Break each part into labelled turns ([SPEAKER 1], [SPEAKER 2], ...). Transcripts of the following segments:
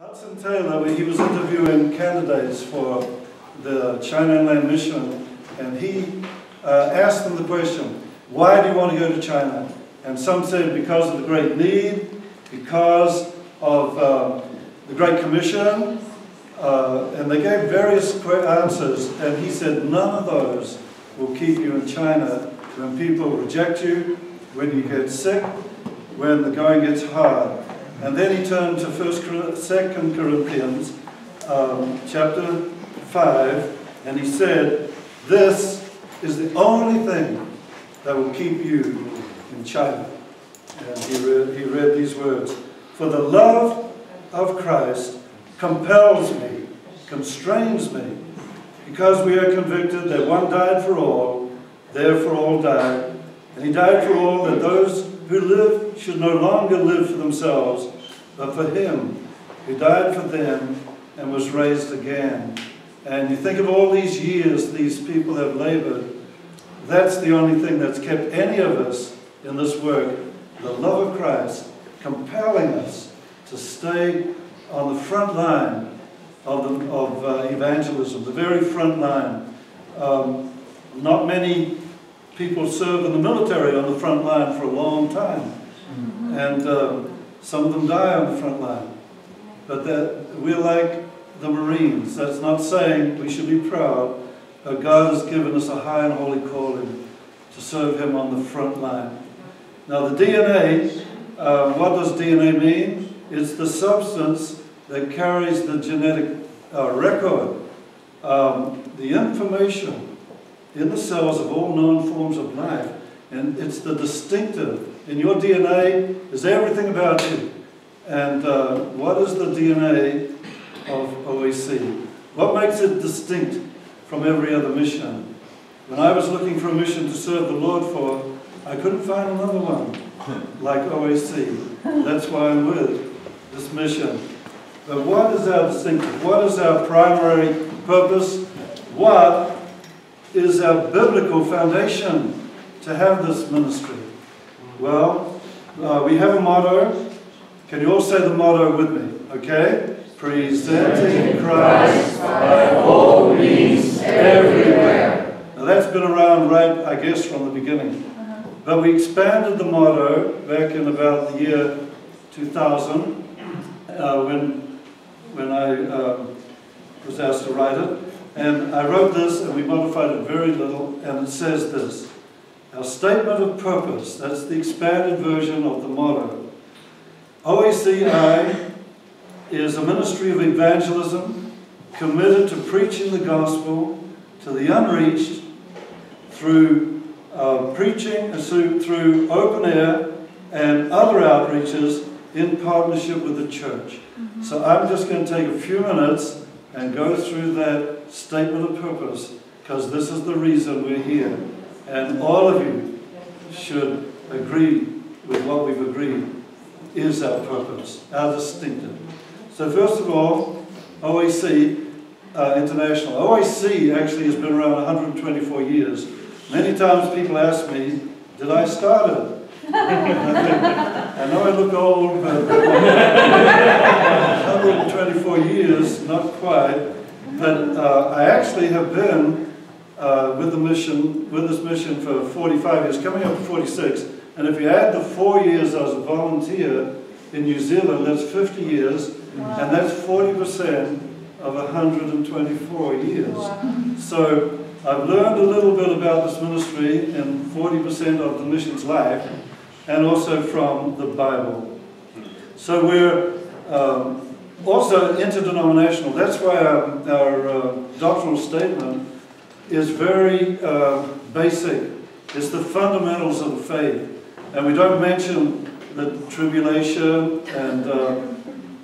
[SPEAKER 1] Hudson Taylor, he was interviewing candidates for the China Inland Mission, and he asked them the question, why do you want to go to China? And some said because of the great need, because of the Great Commission, and they gave various answers, and he said none of those will keep you in China when people reject you, when you get sick, when the going gets hard. And then he turned to 2 Corinthians chapter 5, and he said, this is the only thing that will keep you in China. And he read these words, for the love of Christ compels me, constrains me, because we are convicted that one died for all, therefore all died. And he died for all, that those who live should no longer live for themselves, but for him who died for them and was raised again. And you think of all these years these people have labored. That's the only thing that's kept any of us in this work, the love of Christ, compelling us to stay on the front line of evangelism, the very front line. Not many people serve in the military on the front line for a long time. And some of them die on the front line. But we're like the Marines. That's not saying we should be proud, but God has given us a high and holy calling to serve him on the front line. Now the DNA, what does DNA mean? It's the substance that carries the genetic record, the information in the cells of all known forms of life. And it's the distinctive. In your DNA is everything about you. And what is the DNA of OAC? What makes it distinct from every other mission? When I was looking for a mission to serve the Lord for, I couldn't find another one like OAC. That's why I'm with this mission. But what is our distinctive? What is our primary purpose? What is our biblical foundation to have this ministry? Well, we have a motto. Can you all say the motto with me? Okay? Presenting Christ by all means everywhere. Now that's been around right, I guess, from the beginning. But we expanded the motto back in about the year 2000 when I was asked to write it. And I wrote this, and we modified it very little, and it says this. Our statement of purpose, that's the expanded version of the motto. OACI is a ministry of evangelism committed to preaching the gospel to the unreached through preaching, through open air and other outreaches in partnership with the church. So I'm just going to take a few minutes and go through that statement of purpose, because this is the reason we're here. And all of you should agree with what we've agreed is our purpose, our distinctive. So first of all, OAC International. OAC actually has been around 124 years. Many times people ask me, did I start it? I know I look old, but 124 years, not quite. But I actually have been with this mission for 45 years, coming up to 46. And if you add the 4 years I was a volunteer in New Zealand, that's 50 years, and that's 40% of 124 years. Wow. So I've learned a little bit about this ministry in 40% of the mission's life, and also from the Bible. So we're also interdenominational. That's why our doctrinal statement is very basic. It's the fundamentals of the faith. And we don't mention the tribulation and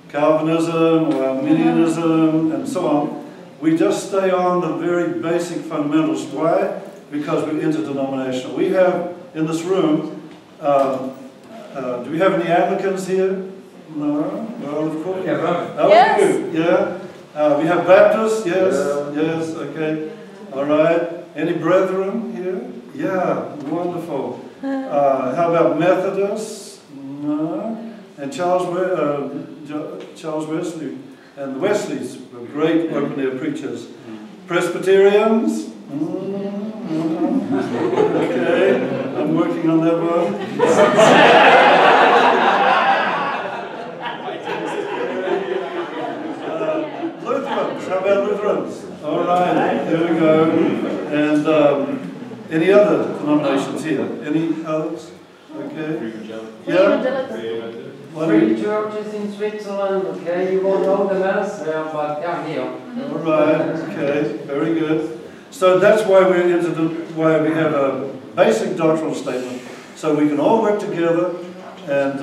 [SPEAKER 1] Calvinism or Arminianism and so on. We just stay on the very basic fundamentals. Why? Because we're interdenominational. We have in this room, do we have any Anglicans here? No? Well, of course.
[SPEAKER 2] Yeah,
[SPEAKER 1] oh, yes. Yeah. We have Baptists? Yes. Yes. Okay. All right. Any brethren here? Yeah. Wonderful. How about Methodists? No. and Charles Wesley, and the Wesleys were great open-air preachers. Presbyterians, okay, I'm working on that one. Lutherans, how about Lutherans? All right, there we go. And any other denominations here? Any others? Okay. Yeah.
[SPEAKER 2] Three churches in Switzerland, okay, you won't know them elsewhere, but they're here.
[SPEAKER 1] All right, okay, very good. So that's why why we have a basic doctrinal statement, so we can all work together and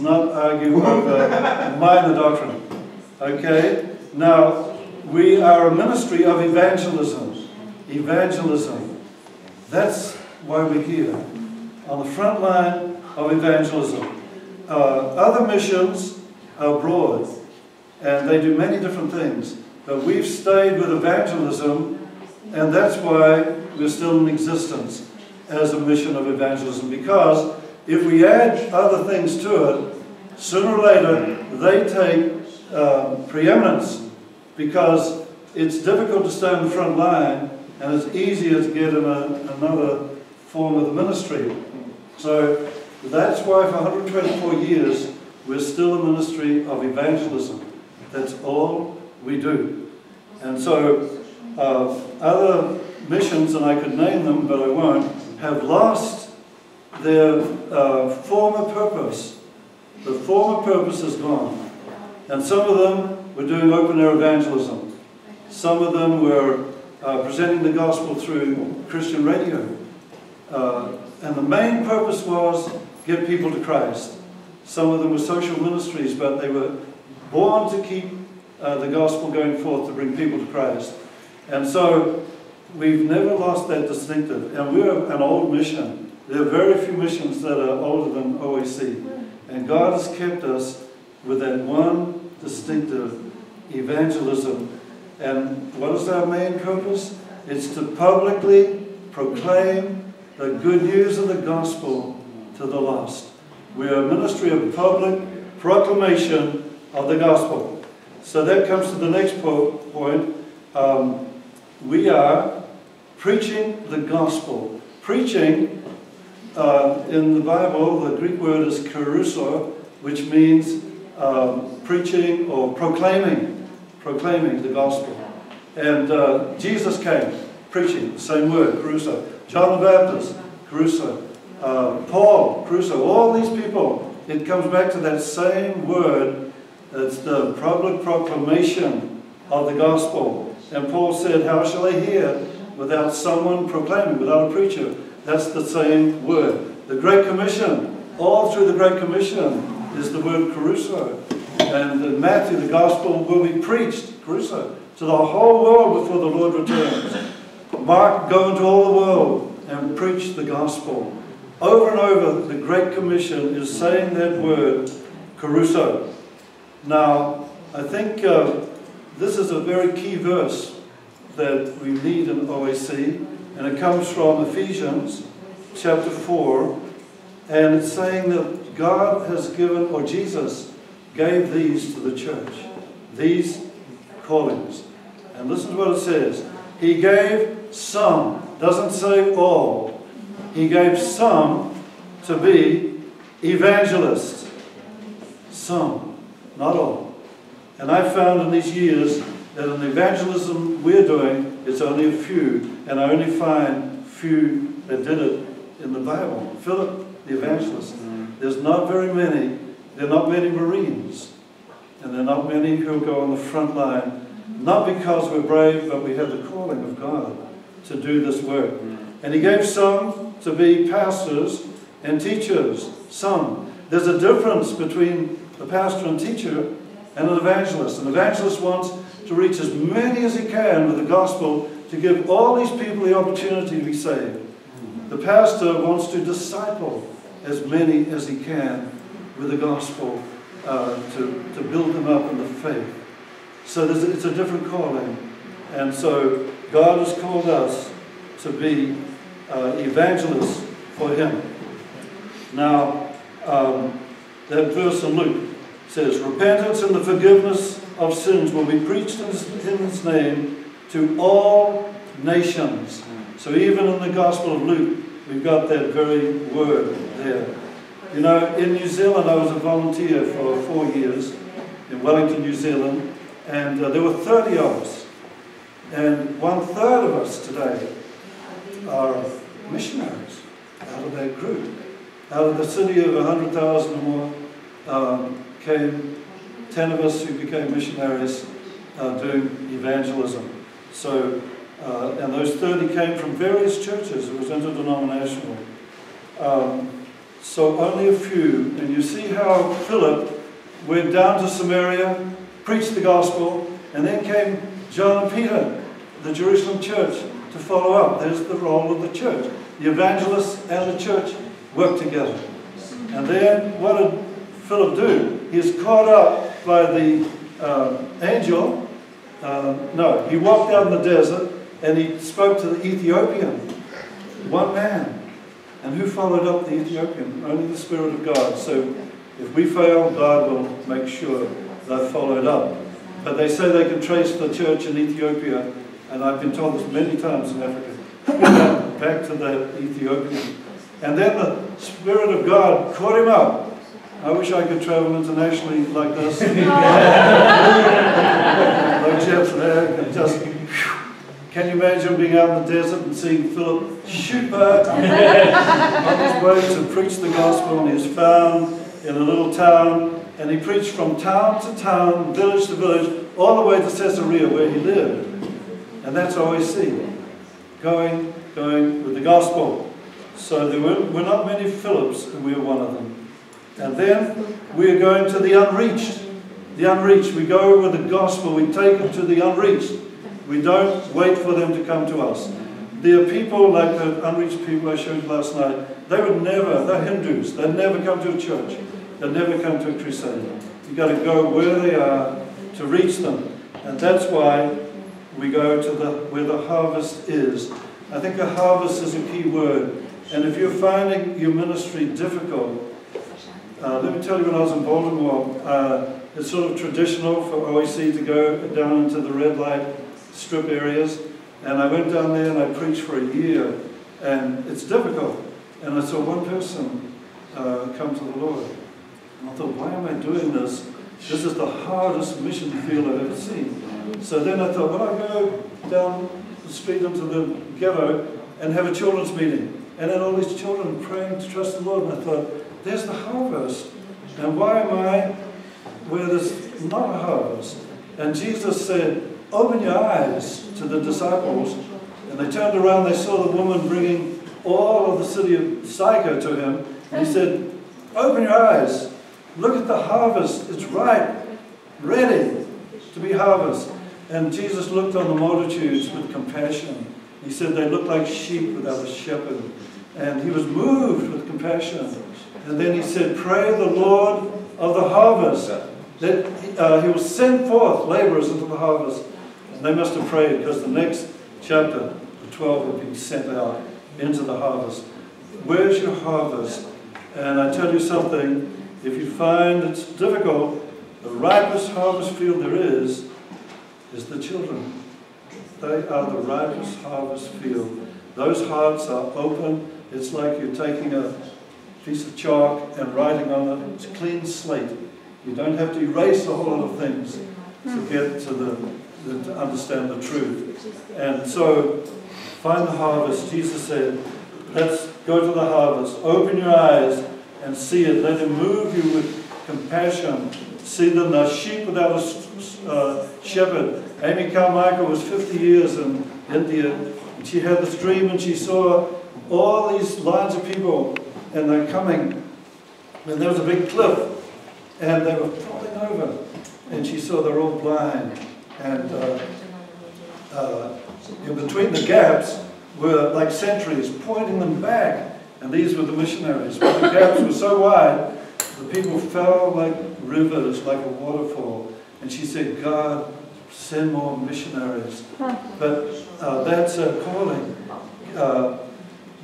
[SPEAKER 1] not argue over minor doctrine. Okay, now we are a ministry of evangelism. Evangelism. That's why we're here, on the front line of evangelism. Other missions are broad, and they do many different things. But we've stayed with evangelism, and that's why we're still in existence as a mission of evangelism. Because if we add other things to it, sooner or later they take preeminence, because it's difficult to stay on the front line, and it's easier to get in another form of the ministry. So that's why for 124 years we're still a ministry of evangelism. That's all we do. And so other missions, and I could name them but I won't, have lost their former purpose. The former purpose is gone. And some of them were doing open-air evangelism. Some of them were presenting the gospel through Christian radio. And the main purpose was get people to Christ. Some of them were social ministries, but they were born to keep the gospel going forth to bring people to Christ. And so we've never lost that distinctive. And we're an old mission. There are very few missions that are older than OAC. And God has kept us with that one distinctive evangelism. And what is our main purpose? It's to publicly proclaim the good news of the gospel to the lost. We are a ministry of public proclamation of the gospel. So that comes to the next point. We are preaching the gospel. Preaching, in the Bible, the Greek word is kerusso, which means preaching or proclaiming the gospel. And Jesus came preaching, the same word, kerusso. John the Baptist, kerusso. Paul, kerusso. All these people, it comes back to that same word. It's the public proclamation of the gospel. And Paul said, how shall I hear without someone proclaiming, without a preacher? That's the same word. The Great Commission, all through the Great Commission is the word kerusso. And in Matthew, the gospel will be preached, kerusso, to the whole world before the Lord returns. Mark, go into all the world and preach the gospel. Over and over, the Great Commission is saying that word, kerusso. Now, I think this is a very key verse that we need in OAC, and it comes from Ephesians chapter 4, and it's saying that God has given, or Jesus gave these to the church, these callings. And listen to what it says. He gave some, doesn't say all. He gave some to be evangelists. Some, not all. And I found in these years that in the evangelism we're doing, it's only a few, and I only find few that did it in the Bible. Philip, the evangelist. There's not very many. There are not many Marines, and there are not many who go on the front line, not because we're brave, but we have the calling of God to do this work. And he gave some to be pastors and teachers. Some. There's a difference between a pastor and teacher and an evangelist. An evangelist wants to reach as many as he can with the gospel to give all these people the opportunity to be saved. The pastor wants to disciple as many as he can with the gospel to build them up in the faith. So it's a different calling. And so God has called us to be evangelists for him. Now, that verse in Luke says, repentance and the forgiveness of sins will be preached in his name to all nations. So even in the Gospel of Luke, we've got that very word there. You know, in New Zealand, I was a volunteer for 4 years in Wellington, New Zealand, and there were 30 of us. And 1/3 of us today are missionaries out of that group. Out of the city of 100,000 or more, came 10 of us who became missionaries doing evangelism. So, and those 30 came from various churches. It was interdenominational. So only a few. And you see how Philip went down to Samaria, preached the gospel, and then came John and Peter, the Jerusalem church, to follow up. There's the role of the church. The evangelists and the church work together. And then what did Philip do? He is caught up by the angel. No, he walked out in the desert and he spoke to the Ethiopian. One man. And who followed up the Ethiopian? Only the Spirit of God. So if we fail, God will make sure they're followed up. But they say they can trace the church in Ethiopia, and I've been told this many times in Africa, back to the Ethiopian. And then the Spirit of God caught him up. I wish I could travel internationally like this. Like Jeff there, just, can you imagine being out in the desert and seeing Philip shoot back on his way to preach the gospel, and he's found in a little town, and he preached from town to town, village to village, all the way to Caesarea where he lived. And that's OAC, going with the gospel. So there were not many Philips, and we were one of them. And then we are going to the unreached. The unreached. We go with the gospel. We take them to the unreached. We don't wait for them to come to us. There are people like the unreached people I showed you last night. They would never, they're Hindus. They'd never come to a church. They'd never come to a crusade. You've got to go where they are to reach them. And that's why we go to where the harvest is. I think a harvest is a key word. And if you're finding your ministry difficult, let me tell you, when I was in Baltimore, it's sort of traditional for OAC to go down into the red light strip areas. And I went down there and I preached for a year. And it's difficult. And I saw one person come to the Lord. And I thought, why am I doing this? This is the hardest mission field I've ever seen. So then I thought, well, I'll go down the street into the ghetto and have a children's meeting. And then all these children praying to trust the Lord. And I thought, there's the harvest. And why am I where there's not a harvest? And Jesus said, open your eyes to the disciples. And they turned around, they saw the woman bringing all of the city of Sychar to him. And he said, open your eyes. Look at the harvest. It's ripe, ready to be harvested. And Jesus looked on the multitudes with compassion. He said they looked like sheep without a shepherd. And he was moved with compassion. And then he said, pray the Lord of the harvest, that he will send forth laborers into the harvest. And they must have prayed, because the next chapter, the 12, will be sent out into the harvest. Where's your harvest? And I tell you something, if you find it's difficult, the ripest harvest field there is the children. They are the ripest harvest field. Those hearts are open. It's like you're taking a piece of chalk and writing on it. It's a clean slate. You don't have to erase a whole lot of things to get to to understand the truth. And so, find the harvest. Jesus said, let's go to the harvest. Open your eyes and see it. Let him move you with compassion. See them, they're sheep without a shepherd. Amy Carmichael was 50 years in India. And she had this dream, and she saw all these lines of people, and they're coming. And there was a big cliff, and they were falling over. And she saw they're all blind. And in between the gaps were like sentries pointing them back. And these were the missionaries. But the gaps were so wide, the people fell like rivers, like a waterfall. And she said, God, send more missionaries. But that's a calling.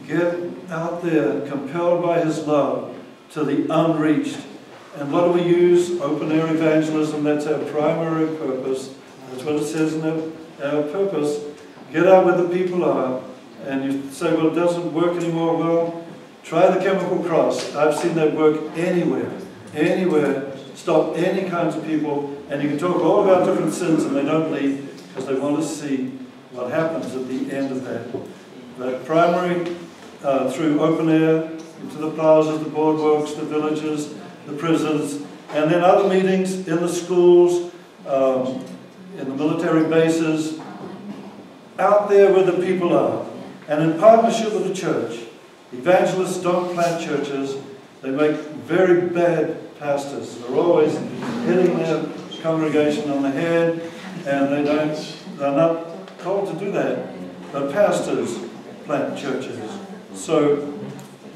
[SPEAKER 1] Get out there, compelled by his love, to the unreached. And what do we use? Open air evangelism. That's our primary purpose. That's what it says in our purpose. Get out where the people are. And you say, well, it doesn't work anymore. Well, try the chemical cross. I've seen that work anywhere. Anywhere. Stop any kinds of people. And you can talk all about different sins and they don't leave because they want to see what happens at the end of that. That primary, through open air, into the plazas, the boardwalks, the villages, the prisons, and then other meetings in the schools, in the military bases, out there where the people are. And in partnership with the church. Evangelists don't plant churches, they make very bad pastors. They're always hitting their congregation on the head, and they're not called to do that. But pastors plant churches. So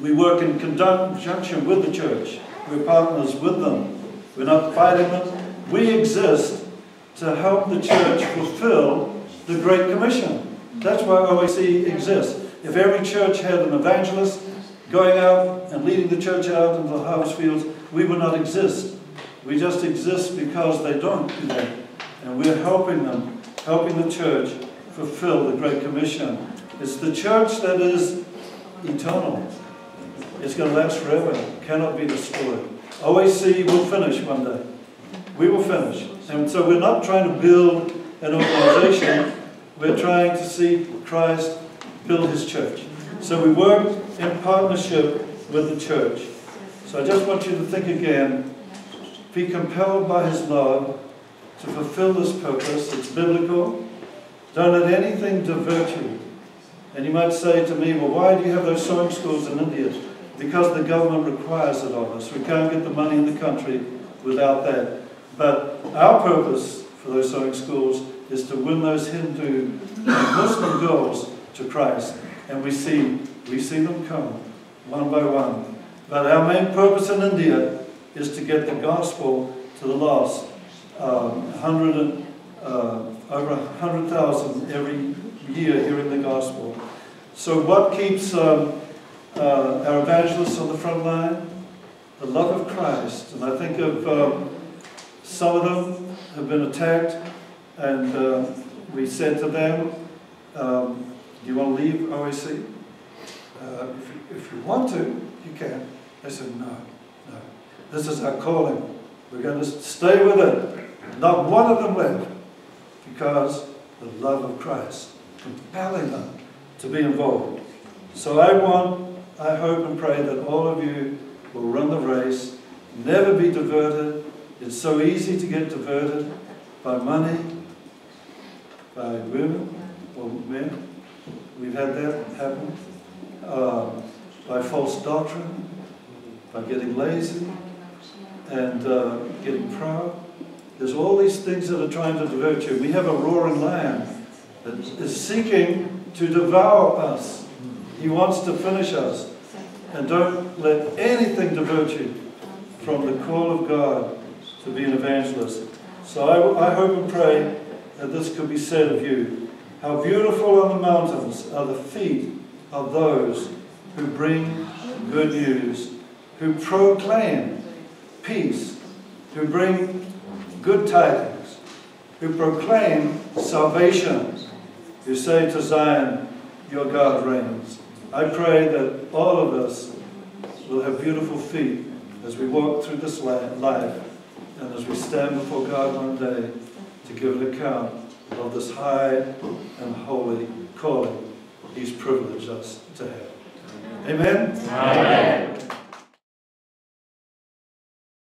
[SPEAKER 1] we work in conjunction with the church. We're partners with them. We're not fighting them. We exist to help the church fulfill the Great Commission. That's why OAC exists. If every church had an evangelist going out and leading the church out into the harvest fields, we would not exist. We just exist because they don't do that. And we're helping them, helping the church fulfill the Great Commission. It's the church that is eternal. It's going to last forever. Cannot be destroyed. OAC will finish one day. We will finish. And so we're not trying to build an organization. We're trying to see Christ build his church. So we work in partnership with the church. So I just want you to think again. Be compelled by his love to fulfill this purpose. It's biblical. Don't let anything divert you. And you might say to me, well, why do you have those sewing schools in India? Because the government requires it of us. We can't get the money in the country without that. But our purpose for those sewing schools is to win those Hindu and Muslim girls to Christ. And we see them come one by one. But our main purpose in India is to get the gospel to the lost. Over 100,000 every year hearing the gospel. So what keeps our evangelists on the front line? The love of Christ. And I think of some of them have been attacked, and we said to them, do you want to leave OAC? If you want to, you can. They said, no. This is our calling. We're going to stay with it. Not one of them left, because the love of Christ compelling them to be involved. So I hope and pray that all of you will run the race, never be diverted. It's so easy to get diverted by money, by women or men. We've had that happen. By false doctrine, by getting lazy, and getting proud. There's all these things that are trying to divert you. We have a roaring lion that is seeking to devour us. He wants to finish us. And don't let anything divert you from the call of God to be an evangelist. So I hope and pray that this could be said of you. How beautiful on the mountains are the feet of those who bring good news, who proclaim peace, who bring good tidings, who proclaim salvation, who say to Zion, your God reigns. I pray that all of us will have beautiful feet as we walk through this life and as we stand before God one day to give an account of this high and holy calling He's privileged us to have. Amen?
[SPEAKER 2] Amen.